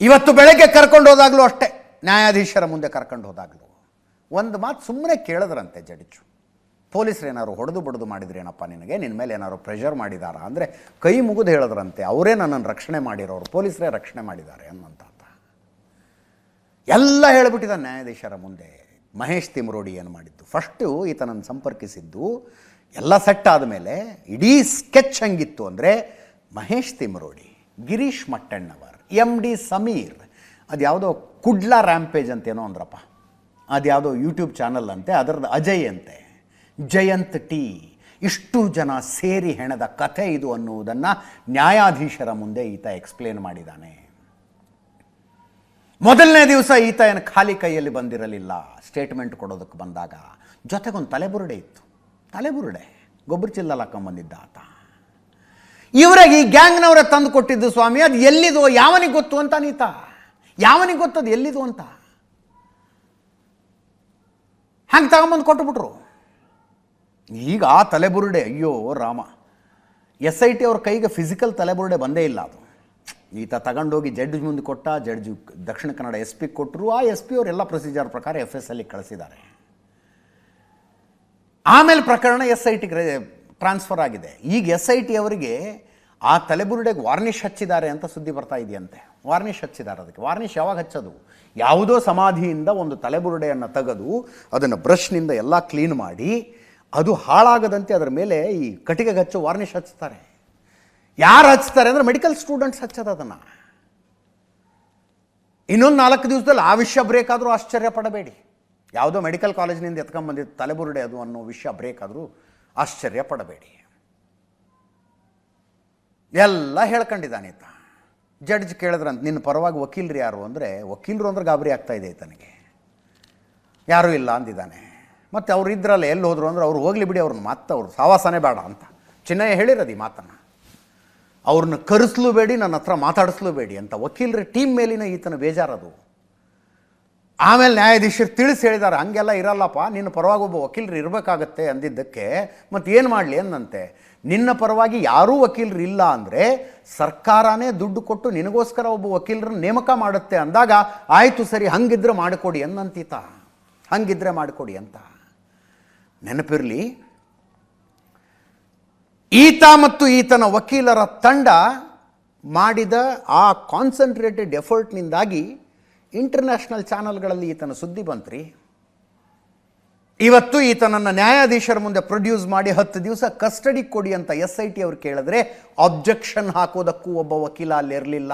ಇವತ್ತು ಬೆಳಗ್ಗೆ ಕರ್ಕೊಂಡು ಹೋದಾಗಲೂ ಅಷ್ಟೇ, ನ್ಯಾಯಾಧೀಶರ ಮುಂದೆ ಕರ್ಕೊಂಡು ಹೋದಾಗಲೂ ಒಂದು ಮಾತು ಸುಮ್ಮನೆ ಕೇಳಿದ್ರಂತೆ ಜಡ್ಜು. ಪೊಲೀಸರು ಏನಾದ್ರು ಹೊಡೆದು ಬಡಿದು ಮಾಡಿದ್ರೇನಪ್ಪ ನಿನಗೆ, ನಿನ್ನ ಮೇಲೆ ಏನಾದ್ರು ಪ್ರೆಷರ್ ಮಾಡಿದಾರಾ ಅಂದರೆ ಕೈ ಮುಗಿದು ಹೇಳಿದ್ರಂತೆ, ಅವರೇ ನನ್ನನ್ನು ರಕ್ಷಣೆ ಮಾಡಿರೋರು, ಪೊಲೀಸರೇ ರಕ್ಷಣೆ ಮಾಡಿದ್ದಾರೆ ಅನ್ನೋಂಥ ಎಲ್ಲ ಹೇಳಿಬಿಟ್ಟಿದ್ದ ನ್ಯಾಯಾಧೀಶರ ಮುಂದೆ. ಮಹೇಶ್ ತಿಮ್ರೋಡಿ ಏನು ಮಾಡಿದ್ದು, ಫಸ್ಟು ಈತನನ್ನು ಸಂಪರ್ಕಿಸಿದ್ದು ಎಲ್ಲ ಸೆಟ್ ಆದಮೇಲೆ ಇಡೀ ಸ್ಕೆಚ್ ಹಂಗಿತ್ತು ಅಂದರೆ ಮಹೇಶ್ ತಿಮ್ರೋಡಿ, ಗಿರೀಶ್ ಮಟ್ಟಣ್ಣವರ್, MD ಸಮೀರ್, ಅದು ಯಾವುದೋ ಕುಡ್ಲಾ ರ್ಯಾಂಪೇಜ್ ಅಂತೇನೋ ಅಂದ್ರಪ್ಪ, ಅದು ಯಾವುದೋ ಯೂಟ್ಯೂಬ್ ಚಾನಲ್ ಅಂತೆ, ಅದರದ್ದು ಅಜಯ್ ಅಂತೆ, ಜಯಂತ್ ಟಿ, ಇಷ್ಟು ಜನ ಸೇರಿ ಹೆಣದ ಕಥೆ ಇದು ಅನ್ನುವುದನ್ನು ನ್ಯಾಯಾಧೀಶರ ಮುಂದೆ ಈತ ಎಕ್ಸ್ಪ್ಲೇನ್ ಮಾಡಿದ್ದಾನೆ. ಮೊದಲನೇ ದಿವಸ ಈತ ಏನು ಖಾಲಿ ಕೈಯಲ್ಲಿ ಬಂದಿರಲಿಲ್ಲ. ಸ್ಟೇಟ್ಮೆಂಟ್ ಕೊಡೋದಕ್ಕೆ ಬಂದಾಗ ಜೊತೆಗೊಂದು ತಲೆಬುರುಡೆ ಇತ್ತು, ತಲೆಬುರುಡೆ ಗೊಬ್ಬರ ಚಿಲ್ಲಲ್ಲಿ ಹಾಕೊಂಬಂದಿದ್ದ ಆತ. ಇವರಾಗಿ ಈ ಗ್ಯಾಂಗ್ನವರೇ ತಂದು ಕೊಟ್ಟಿದ್ದು ಸ್ವಾಮಿ, ಅದು ಎಲ್ಲಿದು ಯಾವನಿಗೆ ಗೊತ್ತು ಅಂತ ನೀತ, ಯಾವನಿಗೆ ಗೊತ್ತದು ಎಲ್ಲಿದು ಅಂತ ಹಂಗೆ ತಗೊಂಬಂದು ಕೊಟ್ಟುಬಿಟ್ರು. ಈಗ ಆ ತಲೆಬುರುಡೆ, ಅಯ್ಯೋ ರಾಮ, SIT ಅವ್ರ ಕೈಗೆ ಫಿಸಿಕಲ್ ತಲೆಬುರುಡೆ ಬಂದೇ ಇಲ್ಲ. ಅದು ಈತ ತಗೊಂಡೋಗಿ ಜಡ್ಜ್ ಮುಂದೆ ಕೊಟ್ಟ, ಜಡ್ಜು ದಕ್ಷಿಣ ಕನ್ನಡ SP ಕೊಟ್ಟರು. ಆ SP ಅವರು ಎಲ್ಲ ಪ್ರೊಸೀಜರ್ ಪ್ರಕಾರ FSL ಕಳಿಸಿದ್ದಾರೆ. ಆಮೇಲೆ ಪ್ರಕರಣ SITಗೆ ಟ್ರಾನ್ಸ್ಫರ್ ಆಗಿದೆ. ಈಗ SIT ಅವರಿಗೆ ಆ ತಲೆಬುರುಡೆಗೆ ವಾರ್ನಿಷ್ ಹಚ್ಚಿದ್ದಾರೆ ಅಂತ ಸುದ್ದಿ ಬರ್ತಾ ಇದೆಯಂತೆ. ವಾರ್ನಿಷ್ ಹಚ್ಚಿದ್ದಾರೆ. ಅದಕ್ಕೆ ವಾರ್ನಿಷ್ ಯಾವಾಗ ಹಚ್ಚೋದು, ಯಾವುದೋ ಸಮಾಧಿಯಿಂದ ಒಂದು ತಲೆಬುರುಡೆಯನ್ನು ತೆಗೆದು ಅದನ್ನು ಬ್ರಷ್ನಿಂದ ಎಲ್ಲ ಕ್ಲೀನ್ ಮಾಡಿ ಅದು ಹಾಳಾಗದಂತೆ ಅದರ ಮೇಲೆ ಈ ಕಟ್ಟಿಗೆಗೆ ಹಚ್ಚೋ ವಾರ್ನಿಷ್ ಹಚ್ತಾರೆ. ಯಾರು ಹಚ್ತಾರೆ ಅಂದರೆ ಮೆಡಿಕಲ್ ಸ್ಟೂಡೆಂಟ್ಸ್ ಹಚ್ಚೋದು ಅದನ್ನು. ಇನ್ನೊಂದು 4 ದಿವಸದಲ್ಲಿ ಆ ವಿಷಯ ಬ್ರೇಕ್ ಆದರೂ ಆಶ್ಚರ್ಯ ಪಡಬೇಡಿ. ಯಾವುದೋ ಮೆಡಿಕಲ್ ಕಾಲೇಜಿನಿಂದ ಎತ್ಕೊಂಡ್ಬಂದಿದ್ದು ತಲೆಬುರುಡೆ ಅದು ಅನ್ನೋ ವಿಷಯ ಬ್ರೇಕ್ ಆದರೂ ಆಶ್ಚರ್ಯ ಪಡಬೇಡಿ. ಎಲ್ಲ ಹೇಳ್ಕೊಂಡಿದ್ದಾನೀತ. ಜಡ್ಜ್ ಕೇಳಿದ್ರಂತ, ನಿನ್ನ ಪರವಾಗಿ ವಕೀಲರು ಯಾರು ಅಂದರೆ, ವಕೀಲರು ಅಂದ್ರೆ ಗಾಬರಿ ಆಗ್ತಾ ಇದೆ ಈತನಿಗೆ. ಯಾರೂ ಇಲ್ಲ ಅಂದಿದ್ದಾನೆ. ಮತ್ತು ಅವ್ರು ಇದ್ರಲ್ಲ, ಎಲ್ಲಿ ಹೋದ್ರು ಅಂದ್ರೆ ಅವ್ರು ಹೋಗಲಿ ಬಿಡಿ, ಅವ್ರನ್ನ ಮತ್ತೆ ಅವ್ರು ಸಾವಾಸನೇ ಬೇಡ ಅಂತ ಚಿನ್ನಯ್ಯ ಹೇಳಿರೋದು ಈ ಮಾತನ್ನು. ಅವ್ರನ್ನ ಕರೆಸ್ಲೂಬೇಡಿ, ನನ್ನ ಹತ್ರ ಮಾತಾಡಿಸ್ಲೂಬೇಡಿ ಅಂತ ವಕೀಲರ ಟೀಮ್ ಮೇಲಿನ ಈತನ ಬೇಜಾರದು. ಆಮೇಲೆ ನ್ಯಾಯಾಧೀಶರು ತಿಳಿಸಿ ಹೇಳಿದ್ದಾರೆ, ಹಂಗೆಲ್ಲ ಇರಲ್ಲಪ್ಪ, ನಿನ್ನ ಪರವಾಗಿ ಒಬ್ಬ ವಕೀಲರು ಇರಬೇಕಾಗತ್ತೆ ಅಂದಿದ್ದಕ್ಕೆ ಮತ್ತು ಏನು ಮಾಡಲಿ ಅಂದಂತೆ. ನಿನ್ನ ಪರವಾಗಿ ಯಾರೂ ವಕೀಲರು ಇಲ್ಲ ಅಂದರೆ ಸರ್ಕಾರನೇ ದುಡ್ಡು ಕೊಟ್ಟು ನಿನಗೋಸ್ಕರ ಒಬ್ಬ ವಕೀಲರನ್ನ ನೇಮಕ ಮಾಡುತ್ತೆ ಅಂದಾಗ, ಆಯಿತು ಸರಿ ಹಂಗಿದ್ರೆ ಮಾಡಿಕೊಡಿ ಅನ್ನಂತೀತ, ಹಂಗಿದ್ರೆ ಮಾಡಿಕೊಡಿ ಅಂತ. ನೆನಪಿರಲಿ, ಈತ ಮತ್ತು ಈತನ ವಕೀಲರ ತಂಡ ಮಾಡಿದ ಆ ಕಾನ್ಸಂಟ್ರೇಟೆಡ್ ಎಫರ್ಟ್ನಿಂದಾಗಿ ಇಂಟರ್ನ್ಯಾಷನಲ್ ಚಾನಲ್ಗಳಲ್ಲಿ ಈತನ ಸುದ್ದಿ ಬಂತ್ರಿ. ಇವತ್ತು ಈತನನ್ನು ನ್ಯಾಯಾಧೀಶರ ಮುಂದೆ ಪ್ರೊಡ್ಯೂಸ್ ಮಾಡಿ 10 ದಿವಸ ಕಸ್ಟಡಿ ಕೊಡಿ ಅಂತ SIT ಅವರು ಕೇಳಿದ್ರೆ ಅಬ್ಜೆಕ್ಷನ್ ಹಾಕೋದಕ್ಕೂ ಒಬ್ಬ ವಕೀಲ ಅಲ್ಲಿರಲಿಲ್ಲ.